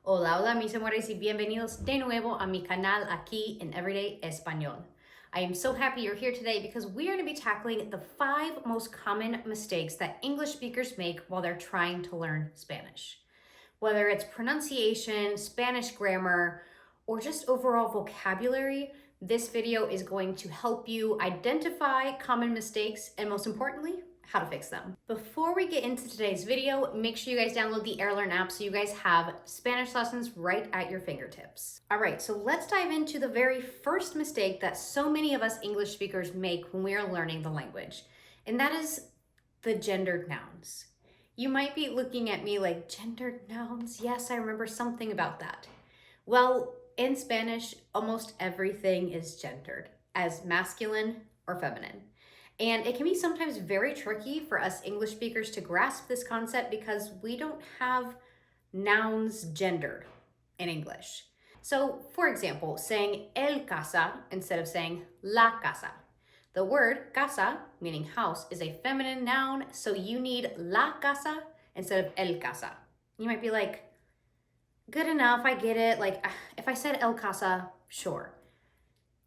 Hola, hola, mis amores, y bienvenidos de nuevo a mi canal aquí in Everyday Español. I am so happy you're here today because we are going to be tackling the 5 most common mistakes that English speakers make while they're trying to learn Spanish. Whether it's pronunciation, Spanish grammar, or just overall vocabulary, this video is going to help you identify common mistakes and, most importantly, how to fix them. Before we get into today's video, make sure you guys download the Airlearn app so you guys have Spanish lessons right at your fingertips. All right, so let's dive into the very first mistake that so many of us English speakers make when we are learning the language, and that is the gendered nouns. You might be looking at me like, gendered nouns? Yes, I remember something about that. Well, in Spanish, almost everything is gendered as masculine or feminine. And it can be sometimes very tricky for us English speakers to grasp this concept because we don't have nouns gendered in English. So, for example, saying el casa instead of saying la casa. The word casa, meaning house, is a feminine noun, so you need la casa instead of el casa. You might be like, good enough, I get it. Like, if I said el casa, sure.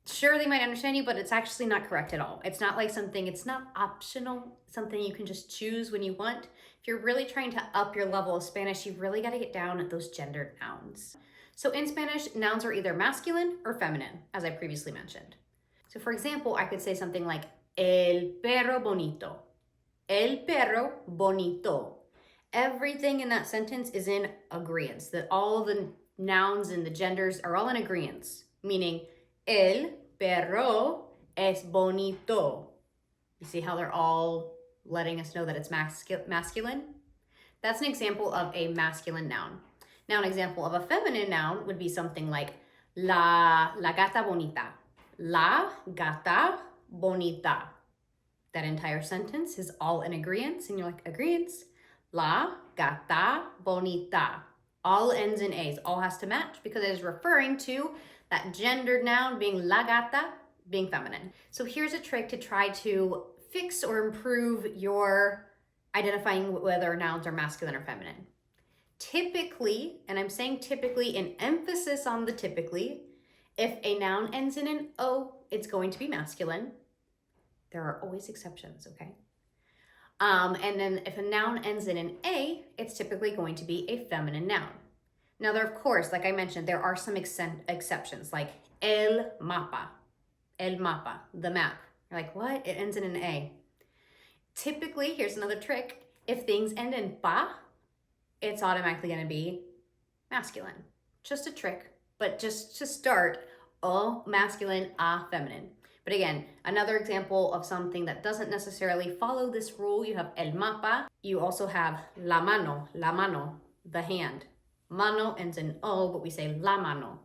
Sure, they might understand you, but it's actually not correct at all. It's not like something, it's not optional, something you can just choose when you want. If you're really trying to up your level of Spanish, you've really got to get down at those gendered nouns. So in Spanish, nouns are either masculine or feminine, as I previously mentioned. So for example, I could say something like, el perro bonito. El perro bonito. Everything in that sentence is in agreeance, that all the nouns and the genders are all in agreeance, meaning el perro es bonito. You see how they're all letting us know that it's masculine? That's an example of a masculine noun. Now, an example of a feminine noun would be something like la gata bonita. La gata bonita. That entire sentence is all in agreeance, and you're like, agreeance? La gata bonita. All ends in A's, all has to match because it is referring to that gendered noun being la gata, being feminine. So here's a trick to try to fix or improve your identifying whether nouns are masculine or feminine. Typically, and I'm saying typically in emphasis on the typically, if a noun ends in an O, it's going to be masculine. There are always exceptions, okay? And then if a noun ends in an A, it's typically going to be a feminine noun. Now, there, of course, like I mentioned, there are some exceptions, like el mapa, the map. You're like, what? It ends in an A. Typically, here's another trick. If things end in pa, it's automatically going to be masculine. Just a trick, but just to start, o masculine, a feminine. But again, another example of something that doesn't necessarily follow this rule, you have el mapa. You also have la mano, the hand. Mano ends in O, but we say la mano.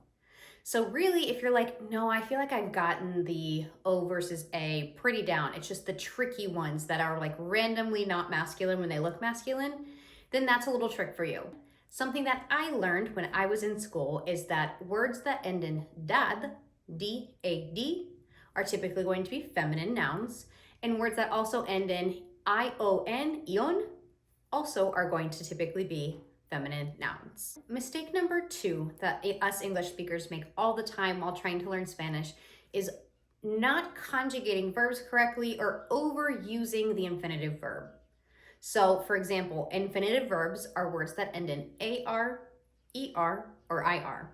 So really, if you're like, no, I feel like I've gotten the O versus A pretty down, it's just the tricky ones that are like randomly not masculine when they look masculine, then that's a little trick for you. Something that I learned when I was in school is that words that end in dad, D-A-D, are typically going to be feminine nouns, and words that also end in I-O-N, ion, also are going to typically be feminine nouns. Mistake number 2 that us English speakers make all the time while trying to learn Spanish is not conjugating verbs correctly or overusing the infinitive verb. So, for example, infinitive verbs are words that end in AR, ER, or IR.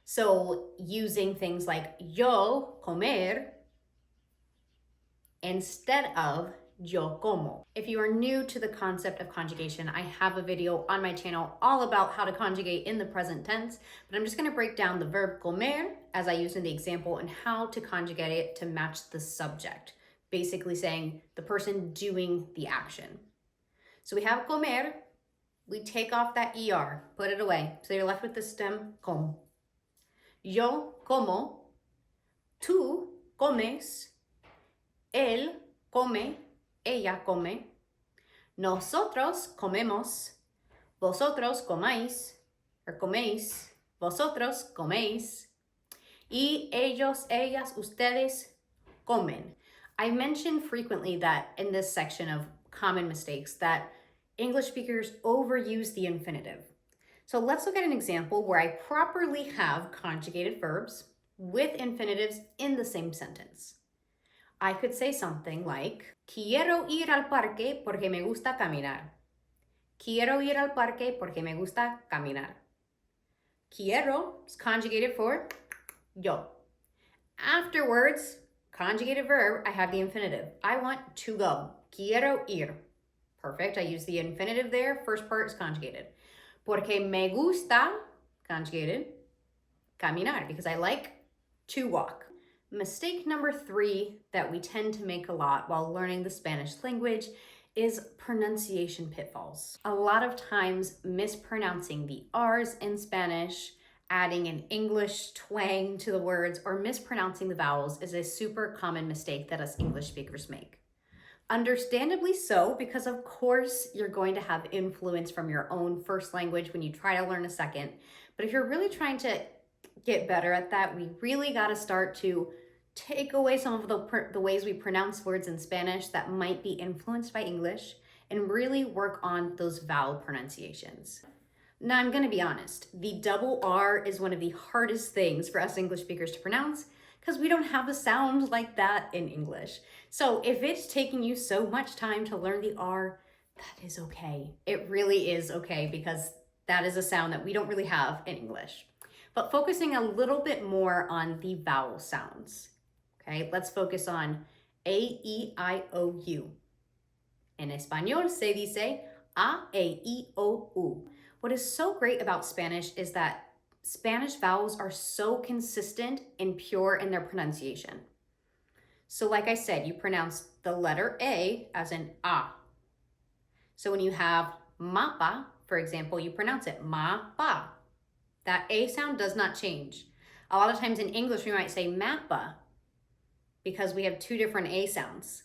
So using things like yo comer instead of yo como. If you are new to the concept of conjugation, I have a video on my channel all about how to conjugate in the present tense, but I'm just going to break down the verb comer as I used in the example and how to conjugate it to match the subject, basically saying the person doing the action. So we have comer, we take off that ER, put it away, so you're left with the stem com. Yo como, tú comes, él come, ella come, nosotros comemos, vosotros comáis, or coméis, vosotros coméis, y ellos, ellas, ustedes comen. I mention frequently that in this section of common mistakes that English speakers overuse the infinitive. So let's look at an example where I properly have conjugated verbs with infinitives in the same sentence. I could say something like, quiero ir al parque porque me gusta caminar. Quiero ir al parque porque me gusta caminar. Quiero is conjugated for yo. Afterwards, conjugated verb, I have the infinitive. I want to go. Quiero ir. Perfect. I use the infinitive there. First part is conjugated. Porque me gusta, conjugated, caminar, because I like to walk. Mistake number 3 that we tend to make a lot while learning the Spanish language is pronunciation pitfalls. A lot of times mispronouncing the R's in Spanish, adding an English twang to the words, or mispronouncing the vowels is a super common mistake that us English speakers make. Understandably so, because of course you're going to have influence from your own first language when you try to learn a second. But if you're really trying to get better at that, we really got to start to take away some of the ways we pronounce words in Spanish that might be influenced by English and really work on those vowel pronunciations. Now, I'm going to be honest, the double R is one of the hardest things for us English speakers to pronounce because we don't have a sound like that in English. So if it's taking you so much time to learn the R, that is okay. It really is okay because that is a sound that we don't really have in English. But focusing a little bit more on the vowel sounds. Okay, let's focus on A, E, I, O, U. En español se dice A, E, I, O, U. What is so great about Spanish is that Spanish vowels are so consistent and pure in their pronunciation. So like I said, you pronounce the letter A as an A. So when you have mapa, for example, you pronounce it ma-pa. That A sound does not change. A lot of times in English, we might say mappa because we have 2 different A sounds.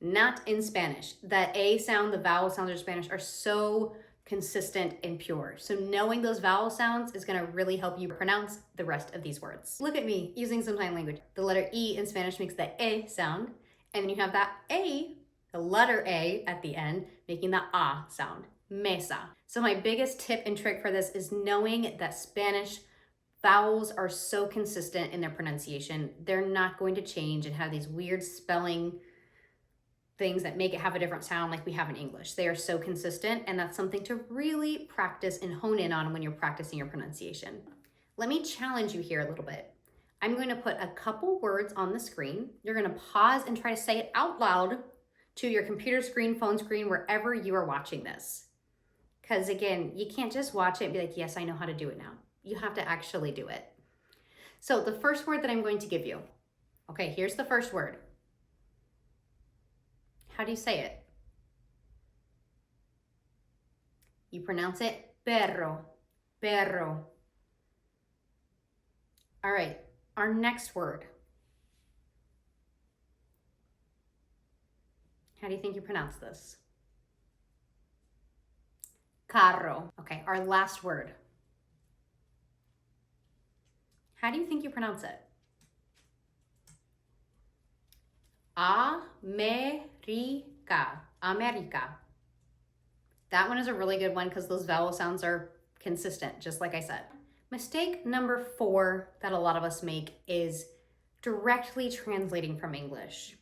Not in Spanish. That A sound, the vowel sounds in Spanish are so consistent and pure. So knowing those vowel sounds is going to really help you pronounce the rest of these words. Look at me using some sign language. The letter E in Spanish makes the E sound, and then you have that A, the letter A at the end, making the A sound. Mesa. So my biggest tip and trick for this is knowing that Spanish vowels are so consistent in their pronunciation. They're not going to change and have these weird spelling things that make it have a different sound like we have in English. They are so consistent, and that's something to really practice and hone in on when you're practicing your pronunciation. Let me challenge you here a little bit. I'm going to put a couple words on the screen. You're going to pause and try to say it out loud to your computer screen, phone screen, wherever you are watching this. Because again, you can't just watch it and be like, yes, I know how to do it now. You have to actually do it. So the first word that I'm going to give you. Okay, here's the first word. How do you say it? You pronounce it perro, perro. All right, our next word. How do you think you pronounce this? Carro. Okay, our last word. How do you think you pronounce it? America. America. That one is a really good one because those vowel sounds are consistent, just like I said. Mistake number 4 that a lot of us make is directly translating from English.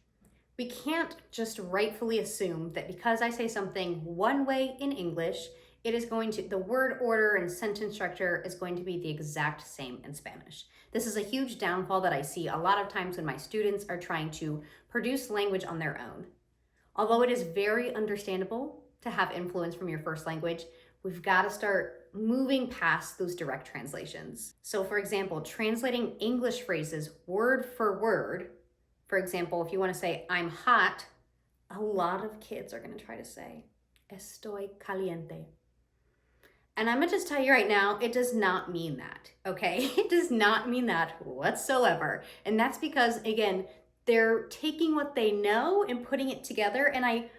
We can't just rightfully assume that because I say something one way in English, it is going to, the word order and sentence structure is going to be the exact same in Spanish. This is a huge downfall that I see a lot of times when my students are trying to produce language on their own. Although it is very understandable to have influence from your first language, we've got to start moving past those direct translations. So for example, translating English phrases word for word, for example, if you want to say, I'm hot, a lot of kids are going to try to say, estoy caliente. And I'm going to just tell you right now, it does not mean that, okay? It does not mean that whatsoever. And that's because, again, they're taking what they know and putting it together, and I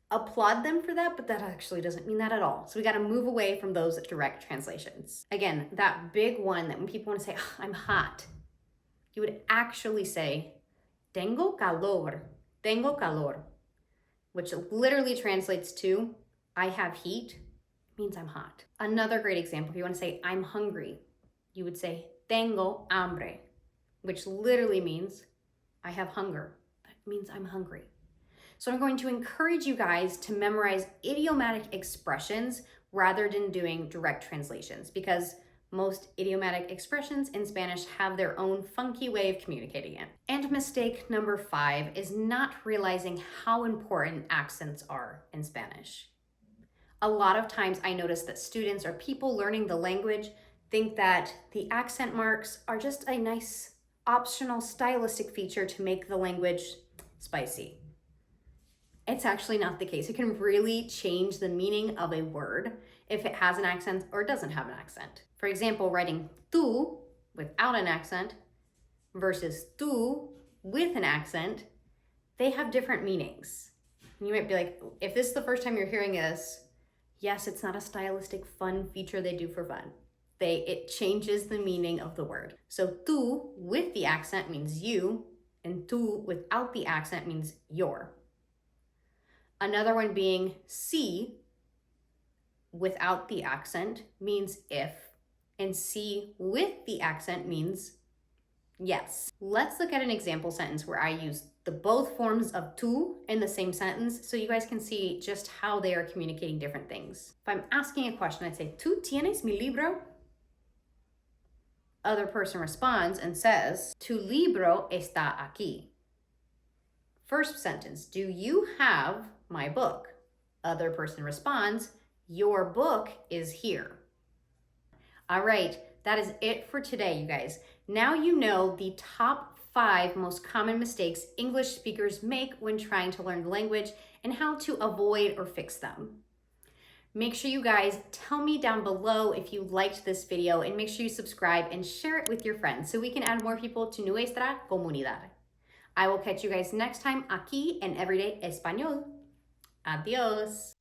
applaud them for that, but that actually doesn't mean that at all. So we got to move away from those direct translations. Again, that big one that when people want to say, oh, I'm hot, you would actually say, tengo calor, which literally translates to, I have heat. means I'm hot. Another great example, if you want to say I'm hungry, you would say tengo hambre, which literally means I have hunger. That means I'm hungry. So I'm going to encourage you guys to memorize idiomatic expressions rather than doing direct translations, because most idiomatic expressions in Spanish have their own funky way of communicating it. And mistake number 5 is not realizing how important accents are in Spanish. A lot of times I notice that students or people learning the language think that the accent marks are just a nice optional stylistic feature to make the language spicy. It's actually not the case. It can really change the meaning of a word if it has an accent or doesn't have an accent. For example, writing tú without an accent versus tú with an accent, they have different meanings. And you might be like, if this is the first time you're hearing this, yes, it's not a stylistic fun feature they do for fun. It changes the meaning of the word. So tú with the accent means you, and tú without the accent means your. Another one being sí without the accent means if, and sí with the accent means yes. Let's look at an example sentence where I use the both forms of tú in the same sentence so you guys can see just how they are communicating different things. If I'm asking a question, I'd say, ¿Tú tienes mi libro? Other person responds and says, Tu libro está aquí. First sentence, do you have my book? Other person responds, your book is here. All right, that is it for today, you guys. Now you know the top 5 most common mistakes English speakers make when trying to learn the language and how to avoid or fix them. Make sure you guys tell me down below if you liked this video, and make sure you subscribe and share it with your friends so we can add more people to nuestra comunidad. I will catch you guys next time aquí en Everyday Español. Adiós.